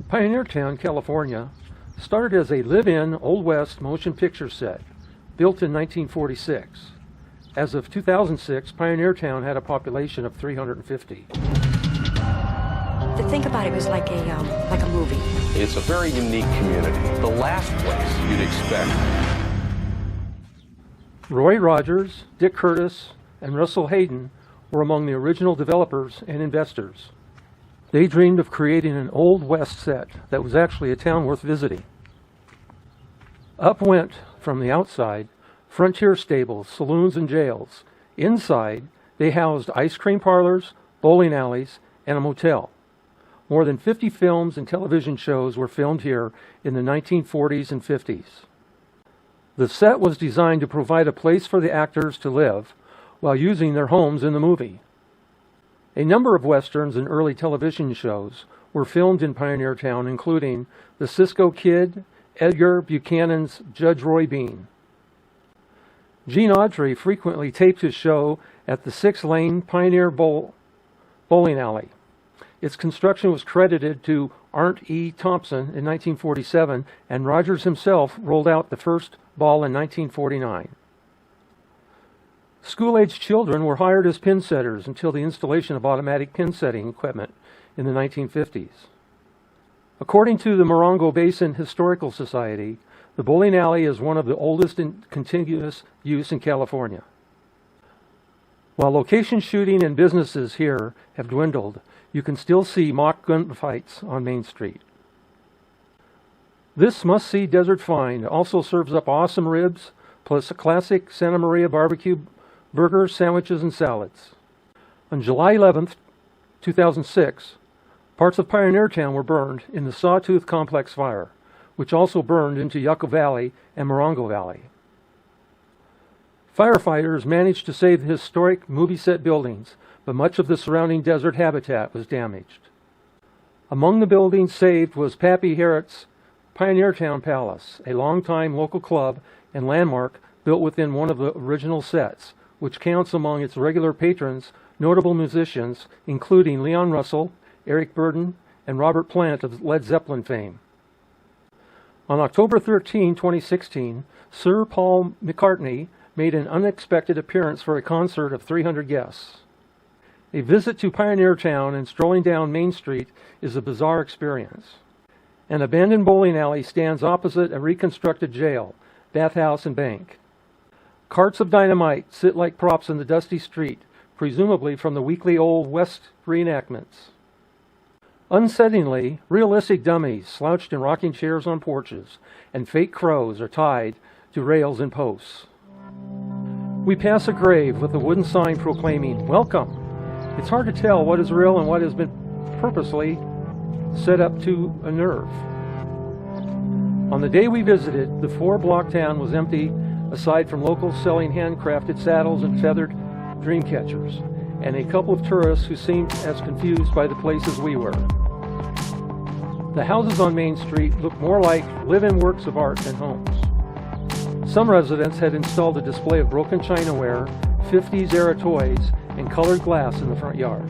Pioneer Town, California, started as a live-in Old West motion picture set, built in 1946. As of 2006, Pioneer Town had a population of 350. To think about it was like a movie. It's a very unique community. The last place you'd expect. Roy Rogers, Dick Curtis, and Russell Hayden were among the original developers and investors. They dreamed of creating an Old West set that was actually a town worth visiting. Up went, from the outside, frontier stables, saloons, and jails. Inside, they housed ice cream parlors, bowling alleys, and a motel. More than 50 films and television shows were filmed here in the 1940s and 50s. The set was designed to provide a place for the actors to live while using their homes in the movie. A number of westerns and early television shows were filmed in Pioneer Town, including The Cisco Kid, Edgar Buchanan's Judge Roy Bean. Gene Autry frequently taped his show at the 6-lane Pioneer Bowling Alley. Its construction was credited to Arndt E. Thompson in 1947, and Rogers himself rolled out the first ball in 1949. School-aged children were hired as pin setters until the installation of automatic pin setting equipment in the 1950s. According to the Morongo Basin Historical Society, the bowling alley is one of the oldest in contiguous use in California. While location shooting and businesses here have dwindled, you can still see mock gunfights on Main Street. This must-see desert find also serves up awesome ribs, plus a classic Santa Maria barbecue burgers, sandwiches, and salads. On July 11, 2006, parts of Pioneer Town were burned in the Sawtooth Complex fire, which also burned into Yucca Valley and Morongo Valley. Firefighters managed to save the historic movie set buildings, but much of the surrounding desert habitat was damaged. Among the buildings saved was Pappy Harriet's Pioneer Town Palace, a longtime local club and landmark built within one of the original sets, which counts among its regular patrons notable musicians, including Leon Russell, Eric Burdon, and Robert Plant of Led Zeppelin fame. On October 13, 2016, Sir Paul McCartney made an unexpected appearance for a concert of 300 guests. A visit to Pioneer Town and strolling down Main Street is a bizarre experience. An abandoned bowling alley stands opposite a reconstructed jail, bathhouse, and bank. Carts of dynamite sit like props in the dusty street, presumably from the weekly Old West reenactments. Unsettlingly, realistic dummies slouched in rocking chairs on porches, and fake crows are tied to rails and posts. We pass a grave with a wooden sign proclaiming, "Welcome." It's hard to tell what is real and what has been purposely set up to unnerve. On the day we visited, the 4-block town was empty, aside from locals selling handcrafted saddles and feathered dream catchers, and a couple of tourists who seemed as confused by the place as we were. The houses on Main Street looked more like live-in works of art than homes. Some residents had installed a display of broken chinaware, 50s-era toys, and colored glass in the front yard.